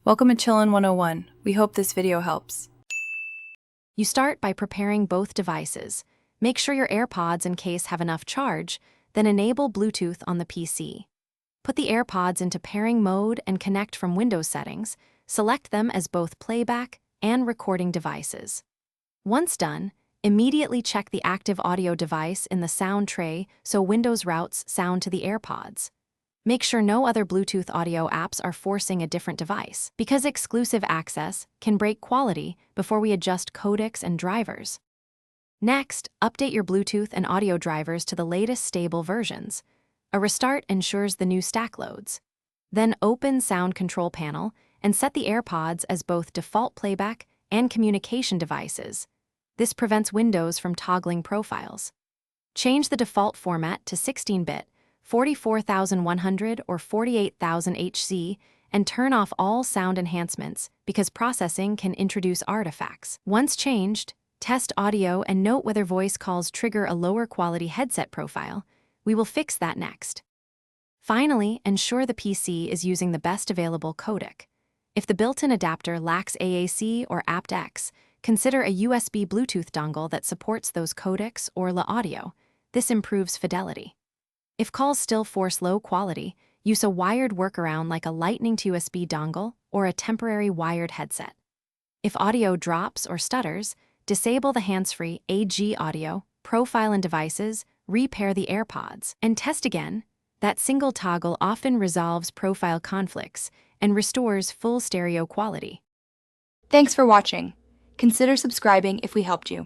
Welcome to Chillin' 101. We hope this video helps. You start by preparing both devices. Make sure your AirPods and case have enough charge, then enable Bluetooth on the PC. Put the AirPods into pairing mode and connect from Windows settings. Select them as both playback and recording devices. Once done, immediately check the active audio device in the sound tray so Windows routes sound to the AirPods. Make sure no other Bluetooth audio apps are forcing a different device, because exclusive access can break quality before we adjust codecs and drivers. Next, update your Bluetooth and audio drivers to the latest stable versions. A restart ensures the new stack loads. Then open Sound Control Panel and set the AirPods as both default playback and communication devices. This prevents Windows from toggling profiles. Change the default format to 16-bit, 44,100 or 48,000 HZ, and turn off all sound enhancements because processing can introduce artifacts. Once changed, test audio and note whether voice calls trigger a lower quality headset profile. We will fix that next. Finally, ensure the PC is using the best available codec. If the built-in adapter lacks AAC or aptX, consider a USB Bluetooth dongle that supports those codecs or La Audio. This improves fidelity. If calls still force low quality, use a wired workaround like a Lightning to USB dongle or a temporary wired headset. If audio drops or stutters, disable the hands-free AG audio, profile and devices, repair the AirPods, and test again. That single toggle often resolves profile conflicts and restores full stereo quality. Thanks for watching. Consider subscribing if we helped you.